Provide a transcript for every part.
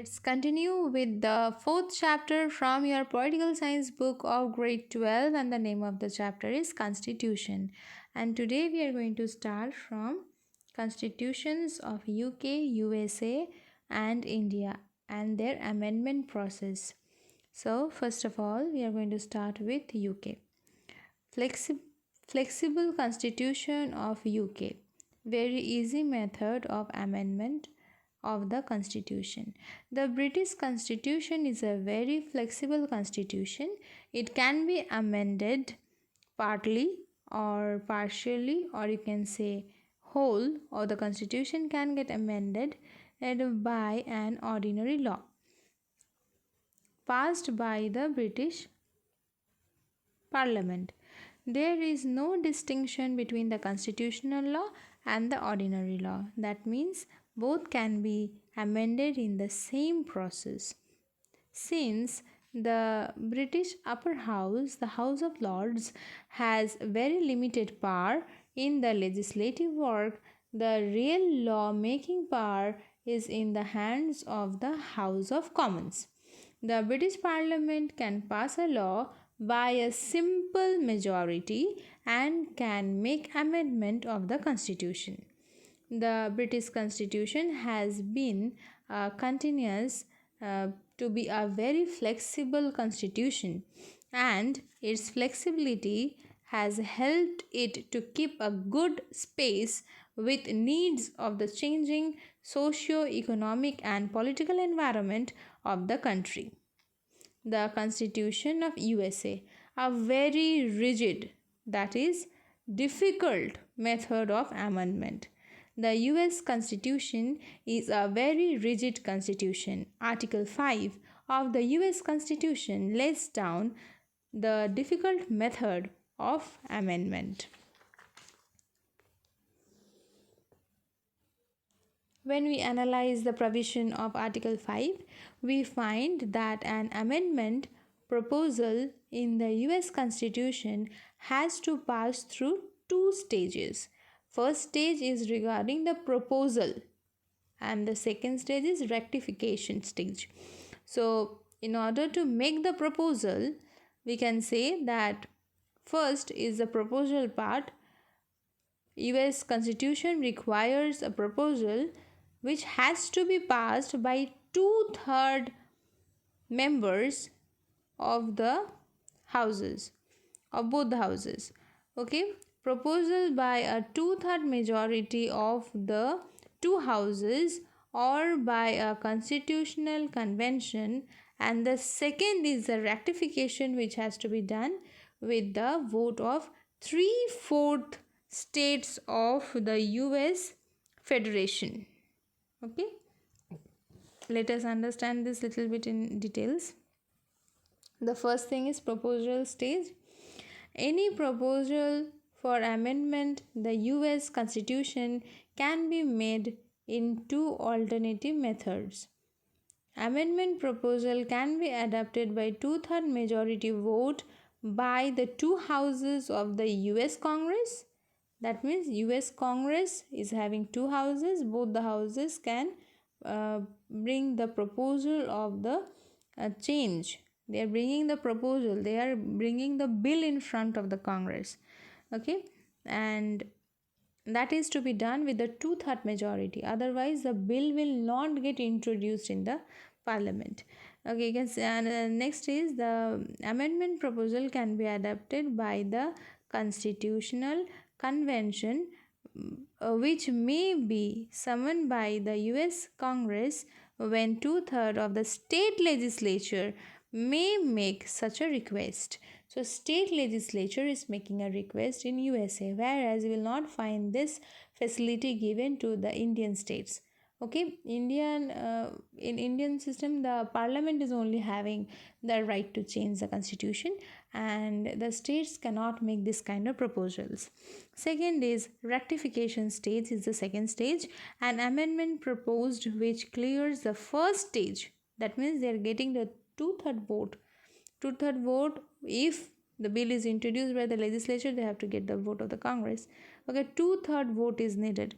Let's continue with the fourth chapter from your political science book of grade 12, and the name of the chapter is Constitution. And today we are going to start from constitutions of UK, USA and India and their amendment process. So first of all, we are going to start with UK. Flexible constitution of UK. Very easy method of amendment of the constitution. The British constitution is a very flexible constitution. It can be amended partly or partially, or you can say whole, or the constitution can get amended by an ordinary law passed by the British Parliament. There is no distinction between the constitutional law and the ordinary law. That means both can be amended in the same process. Since the British upper house, the House of Lords, has very limited power in the legislative work, the real law making power is in the hands of the House of Commons. The British Parliament can pass a law by a simple majority and can make amendment of the constitution. The British constitution has been continuous to be a very flexible constitution, and its flexibility has helped it to keep a good space with needs of the changing socio-economic and political environment of the country. The Constitution of USA, a very rigid, that is difficult method of amendment. The US Constitution is a very rigid constitution. Article 5 of the US Constitution lays down the difficult method of amendment. When we analyze the provision of Article 5, we find that an amendment proposal in the US Constitution has to pass through two stages. First stage is regarding the proposal, and the second stage is rectification stage. So, in order to make the proposal, we can say that first is the proposal part. US Constitution requires a proposal which has to be passed by 2/3 members of the houses, of both the houses. Okay, proposal by a 2/3 majority of the two houses or by a constitutional convention, and the second is the ratification, which has to be done with the vote of 3/4 states of the US Federation. Okay, let us understand this little bit in details. The first thing is proposal stage. Any proposal for amendment the US Constitution can be made in two alternative methods. Amendment proposal can be adopted by 2/3 majority vote by the two houses of the US Congress. That means US Congress is having two houses. Both the houses can bring the proposal of the change. They are bringing the proposal. They are bringing the bill in front of the Congress. Okay, and that is to be done with the 2/3 majority. Otherwise, the bill will not get introduced in the Parliament. Okay, you can see, and next is the amendment proposal can be adopted by the Constitutional Convention, which may be summoned by the US Congress when 2/3 of the state legislature may make such a request. So state legislature is making a request in USA, whereas you will not find this facility given to the Indian states. Okay, in Indian system, the parliament is only having the right to change the constitution, and the states cannot make this kind of proposals. Second is rectification stage, is the second stage. An amendment proposed which clears the first stage. That means they are getting the 2/3 vote. 2/3 vote. If the bill is introduced by the legislature, they have to get the vote of the Congress. Okay, 2/3 vote is needed.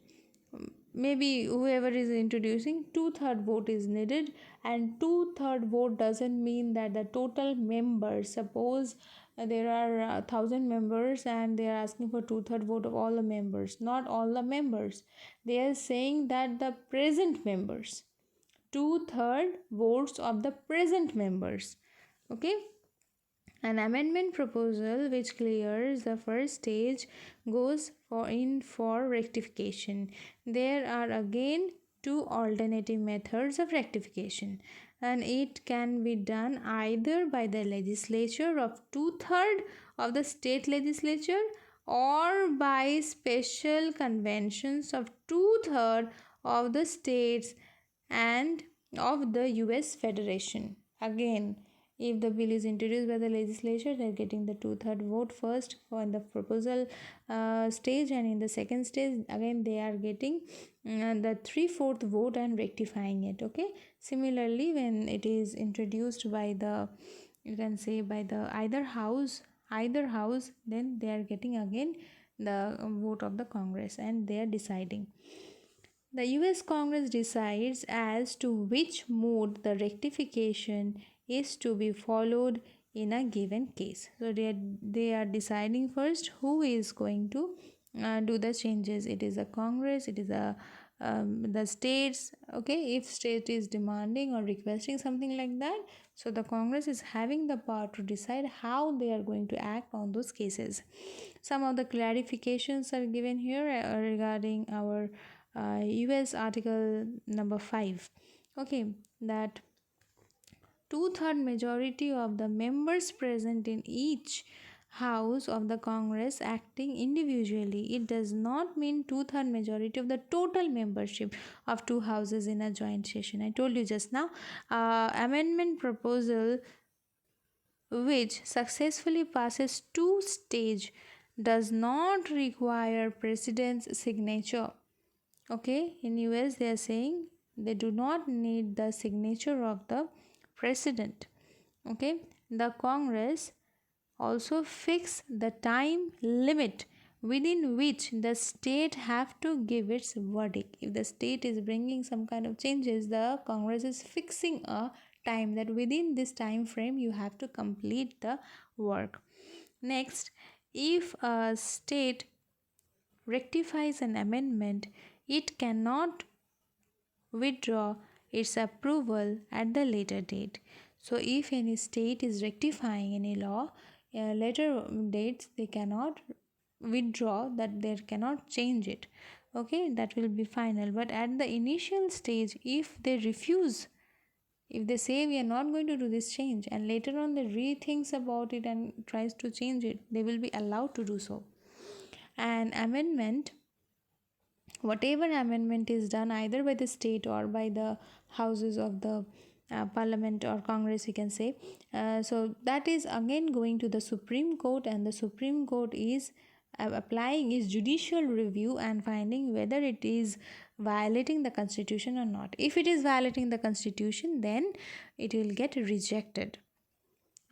maybe whoever is introducing, two-third vote is needed, and two-third vote doesn't mean that the total members, suppose there are 1,000 members and they are asking for two-third vote of all the members. Not all the members, they are saying that the present members, two-third votes of the present members. Okay, an amendment proposal which clears the first stage goes for rectification. There are again two alternative methods of rectification, and it can be done either by the legislature of two-thirds of the state legislature or by special conventions of two-thirds of the states and of the US Federation. Again, if the bill is introduced by the legislature, they are getting the two-third vote first for the proposal stage, and in the second stage again they are getting the 3/4 vote and rectifying it. Okay, similarly when it is introduced by the, you can say, by the either house, then they are getting again the vote of the Congress and they are deciding. The US Congress decides as to which mode the rectification is to be followed in a given case. So they are deciding first who is going to do the changes. It is a Congress, it is the states. Okay, if state is demanding or requesting something like that, so the Congress is having the power to decide how they are going to act on those cases. Some of the clarifications are given here regarding our US article number 5. Okay, that two-third majority of the members present in each house of the Congress acting individually. It does not mean two-third majority of the total membership of two houses in a joint session. I told you just now, amendment proposal which successfully passes two stage does not require president's signature. Okay, in US they are saying they do not need the signature of the president. Okay, the Congress also fix the time limit within which the state have to give its verdict. If the state is bringing some kind of changes, the Congress is fixing a time that within this time frame you have to complete the work. Next, if a state rectifies an amendment, it cannot withdraw its approval at the later date. So if any state is rectifying any law, later dates they cannot withdraw, that they cannot change it. Okay, that will be final. But at the initial stage, if they refuse, if they say we are not going to do this change, and later on they rethinks about it and tries to change it, they will be allowed to do so. An amendment, whatever amendment is done either by the state or by the houses of the parliament or Congress, you can say, so that is again going to the Supreme Court, and the Supreme Court is applying is judicial review and finding whether it is violating the constitution or not. If it is violating the constitution, then it will get rejected.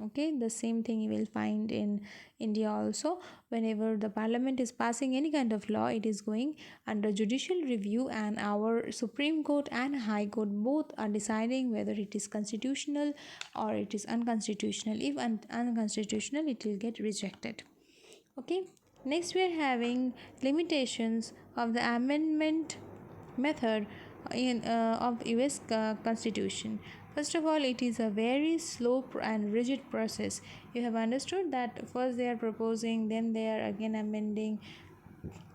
Okay, the same thing you will find in India also. Whenever the parliament is passing any kind of law, it is going under judicial review, and our Supreme Court and High Court both are deciding whether it is constitutional or it is unconstitutional. If unconstitutional, it will get rejected. Okay, next we are having limitations of the amendment method of US Constitution. First of all, it is a very slow and rigid process. You have understood that first they are proposing, then they are again amending,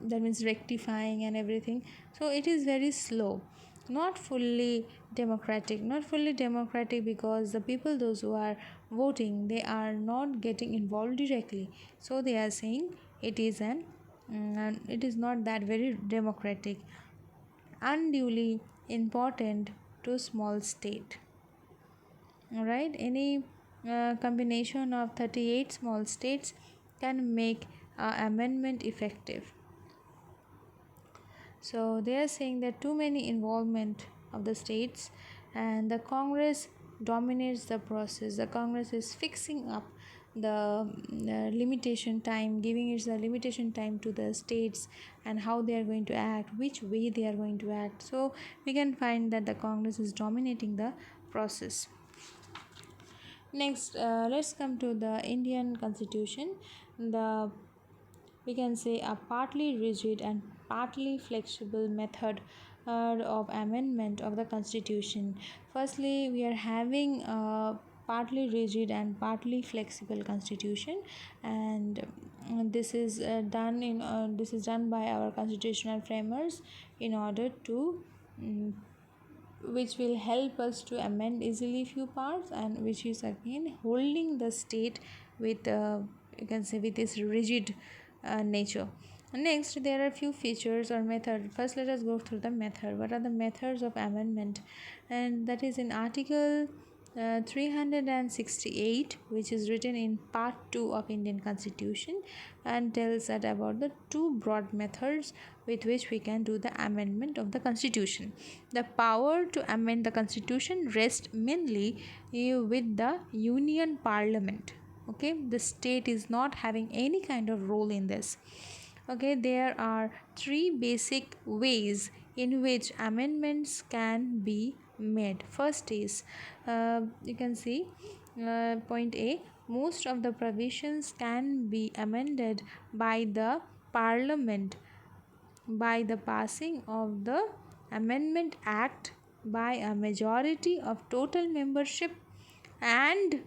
that means rectifying and everything. So it is very slow, not fully democratic. Not fully democratic because the people, those who are voting, they are not getting involved directly. So they are saying it is it is not that very democratic, unduly important to small state. Alright, any combination of 38 small states can make amendment effective. So they are saying that too many involvement of the states, and the Congress dominates the process. The Congress is fixing up the limitation time, giving it the limitation time to the states and how they are going to act, which way they are going to act. So we can find that the Congress is dominating the process. Next, let's come to the Indian Constitution. The we can say a partly rigid and partly flexible method of amendment of the Constitution. Firstly, we are having a partly rigid and partly flexible Constitution, and this is done by our constitutional framers in order to which will help us to amend easily few parts, and which is again holding the state with you can say with this rigid nature. Next, there are few features or method. First, let us go through the method. What are the methods of amendment? And that is in Article 368, which is written in Part-2 of Indian Constitution, and tells that about the two broad methods with which we can do the amendment of the Constitution. The power to amend the Constitution rests mainly with the Union Parliament. Okay, the state is not having any kind of role in this. Okay, there are three basic ways in which amendments can be made. First is you can see point A, most of the provisions can be amended by the Parliament by the passing of the Amendment Act by a majority of total membership and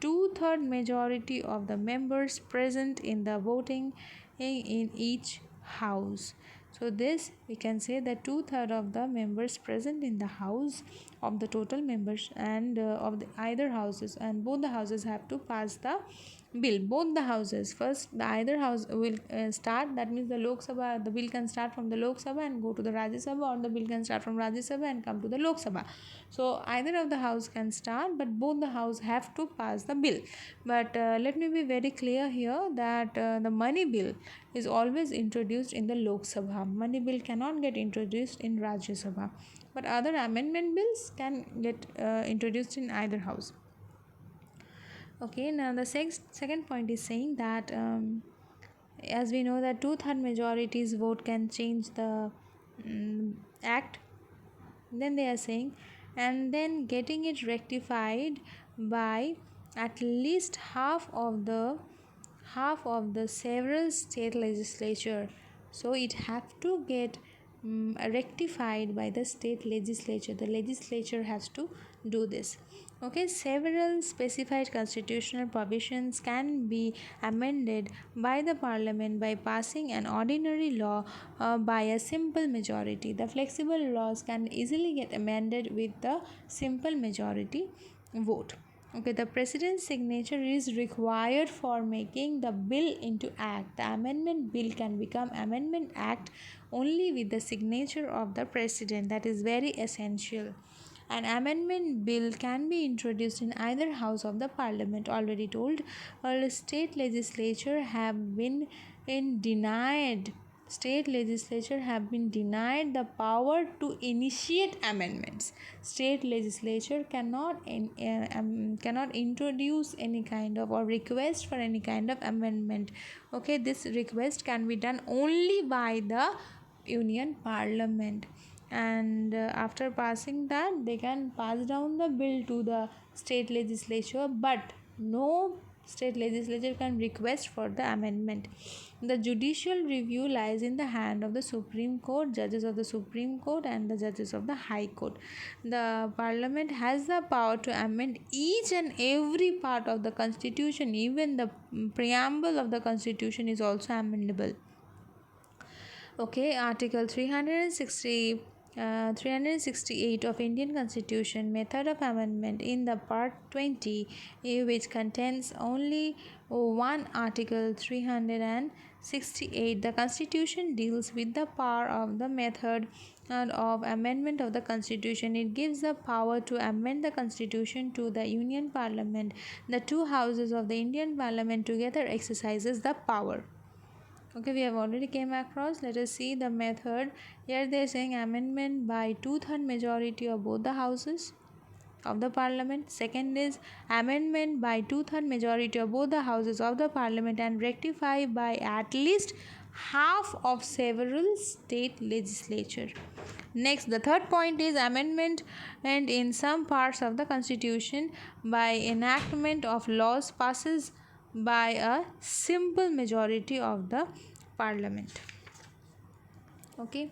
two-third majority of the members present in the voting in each house. So this we can say that two-third of the members present in the house of the total members and of the either houses, and both the houses have to pass the bill. Both the houses, first the either house will start, that means the Lok Sabha, the bill can start from the Lok Sabha and go to the Rajya Sabha, or the bill can start from Rajya Sabha and come to the Lok Sabha. So either of the house can start, but both the house have to pass the bill. But let me be very clear here that the money bill is always introduced in the Lok Sabha. Money bill cannot get introduced in Rajya Sabha, but other amendment bills can get introduced in either house. Okay, now the second point is saying that as we know that two-third majorities vote can change the act. Then they are saying, and then getting it rectified by at least half of the several state legislature. So it have to get rectified by the state legislature. The legislature has to do this. Okay, several specified constitutional provisions can be amended by the Parliament by passing an ordinary law by a simple majority. The flexible laws can easily get amended with the simple majority vote. Okay, the President's signature is required for making the bill into act. The amendment bill can become amendment act only with the signature of the President. That is very essential. An amendment bill can be introduced in either house of the Parliament. Already told, all state legislature have been denied the power to initiate amendments. State legislature cannot introduce any kind of or request for any kind of amendment. Okay, this request can be done only by the Union Parliament, and after passing that they can pass down the bill to the state legislature, but no state legislature can request for the amendment. The judicial review lies in the hand of the Supreme Court, judges of the Supreme Court and the judges of the High Court. The Parliament has the power to amend each and every part of the Constitution. Even the preamble of the Constitution is also amendable. Okay, Article 368 of Indian Constitution, method of amendment in the Part 20, which contains only one Article 368. The Constitution deals with the power of the method of amendment of the Constitution. It gives the power to amend the Constitution to the Union Parliament. The two houses of the Indian Parliament together exercises the power. Okay, we have already came across. Let us see the method. Here they are saying amendment by two-third majority of both the houses. of the parliament. Second is amendment by two-third majority of both the houses of the parliament and rectify by at least half of several state legislature. Next, the third point is amendment and in some parts of the constitution by enactment of laws passes by a simple majority of the parliament. Okay,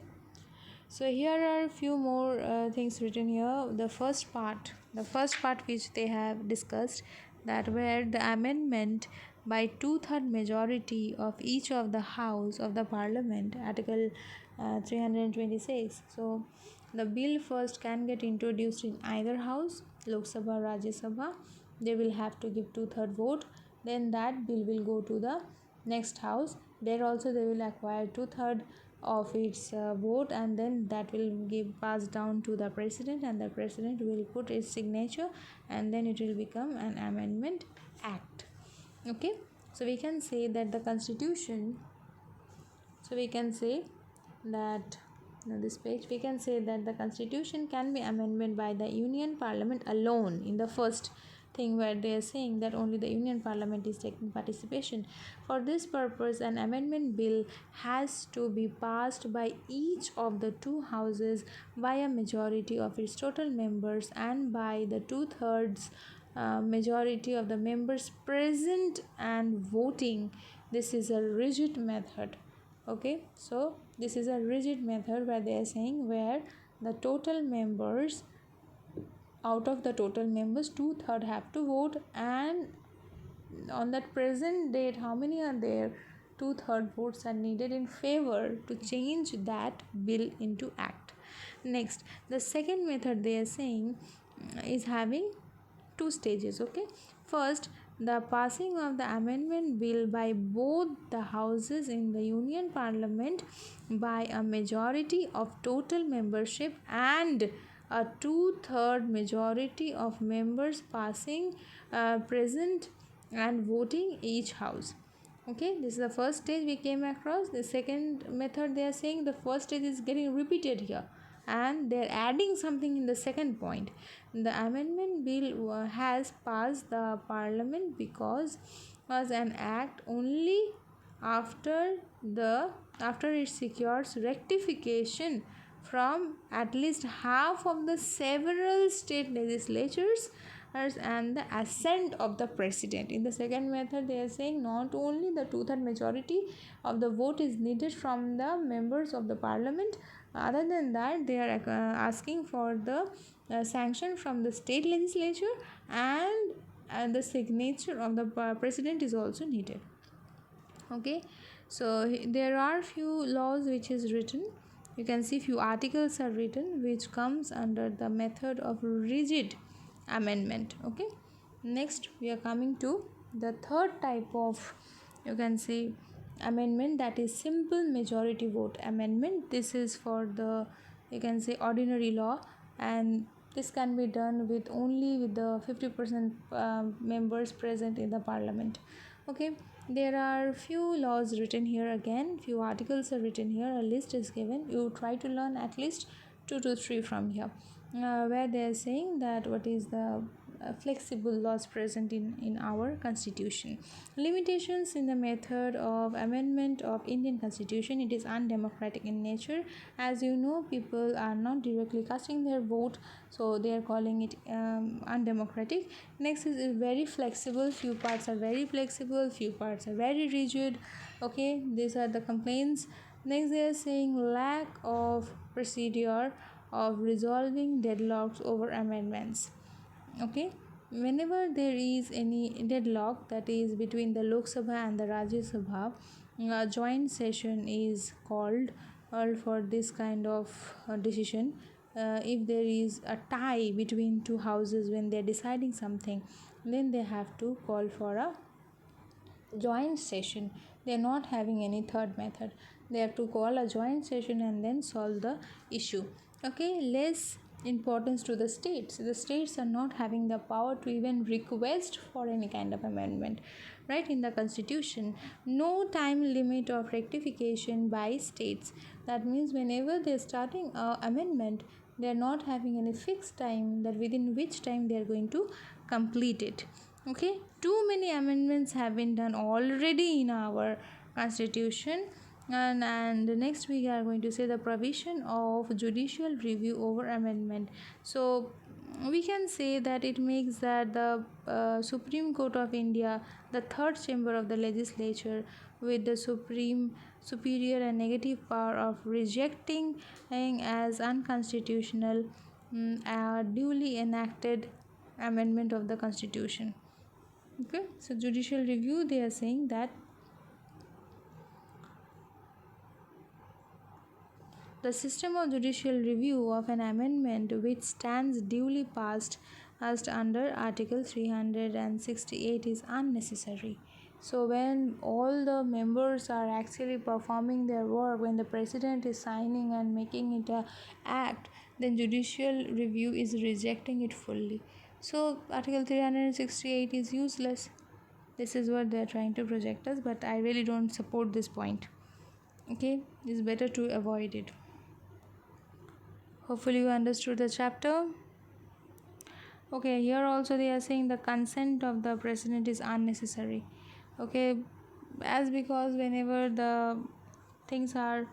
so here are a few more things written here. The first part which they have discussed, that where the amendment by two-third majority of each of the house of the parliament, article 326. So the bill first can get introduced in either house, Lok Sabha, Rajya Sabha. They will have to give two-third vote. Then that bill will go to the next house. There also they will acquire two-third of its vote, and then that will give passed down to the president, and the president will put its signature, and then it will become an amendment act. Okay, so we can say that the constitution, we can say that the constitution can be amended by the union parliament alone. In the first thing where they are saying that only the union parliament is taking participation. For this purpose, an amendment bill has to be passed by each of the two houses by a majority of its total members and by the two-thirds majority of the members present and voting. This is a rigid method. Okay, so this is a rigid method where they are saying where the total members, out of the total members, two-thirds have to vote, and on that present date how many are there, two-thirds votes are needed in favor to change that bill into act. Next, the second method they are saying is having two stages. Okay, first, the passing of the amendment bill by both the houses in the union parliament by a majority of total membership and a two-third majority of members passing present and voting each house. Okay, this is the first stage we came across. The second method they are saying the first stage is getting repeated here, and they are adding something in the second point. The amendment bill has passed the parliament because was an act only after it secures rectification from at least half of the several state legislatures and the assent of the president. In the second method they are saying not only the two-third majority of the vote is needed from the members of the parliament, other than that they are asking for the sanction from the state legislature, and the signature of the president is also needed. Okay, so there are few laws which is written. You can see few articles are written which comes under the method of rigid amendment. Okay, next we are coming to the third type of, you can say, amendment, that is simple majority vote amendment. This is for the, you can say, ordinary law, and this can be done with only with the 50% members present in the parliament. Okay, there are few laws written here, again few articles are written here, a list is given. You try to learn at least 2 to 3 from here, where they are saying that what is the flexible laws present in our constitution. Limitations in the method of amendment of Indian constitution: it is undemocratic in nature. As you know, people are not directly casting their vote, so they are calling it undemocratic. Next is very flexible. Few parts are very flexible, few parts are very rigid. Okay, these are the complaints. Next, they are saying lack of procedure of resolving deadlocks over amendments. Okay, whenever there is any deadlock, that is between the Lok Sabha and the Rajya Sabha, a joint session is called for this kind of decision. If there is a tie between two houses when they are deciding something, then they have to call for a joint session. They are not having any third method. They have to call a joint session and then solve the issue. Okay, less importance to the states. The states are not having the power to even request for any kind of amendment. Right, in the constitution, no time limit of rectification by states. That means whenever they are starting amendment, They are not having any fixed time that within which time they are going to complete it. Okay, too many amendments have been done already in our constitution. And next we are going to say the provision of judicial review over amendment. So we can say that it makes that the Supreme Court of India, the third chamber of the legislature, with the superior and negative power of rejecting as unconstitutional a duly enacted amendment of the constitution. Okay, so judicial review, they are saying that the system of judicial review of an amendment which stands duly passed as under Article 368 is unnecessary. So when all the members are actually performing their work, when the president is signing and making it a act, then judicial review is rejecting it fully. So Article 368 is useless. This is what they are trying to project us, but I really don't support this point. Okay, it's better to avoid it. Hopefully you understood the chapter. Okay, here also they are saying the consent of the president is unnecessary. Okay, as because whenever the things are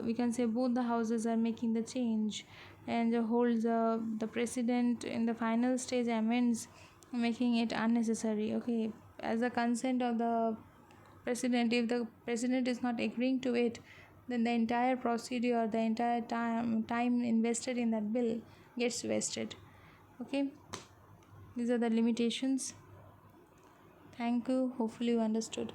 we can say both the houses are making the change and holds the president in the final stage amends, making it unnecessary. Okay, as a consent of the president, if the president is not agreeing to it, then the entire procedure, the entire time invested in that bill gets wasted. Okay, these are the limitations. Thank you. Hopefully you understood.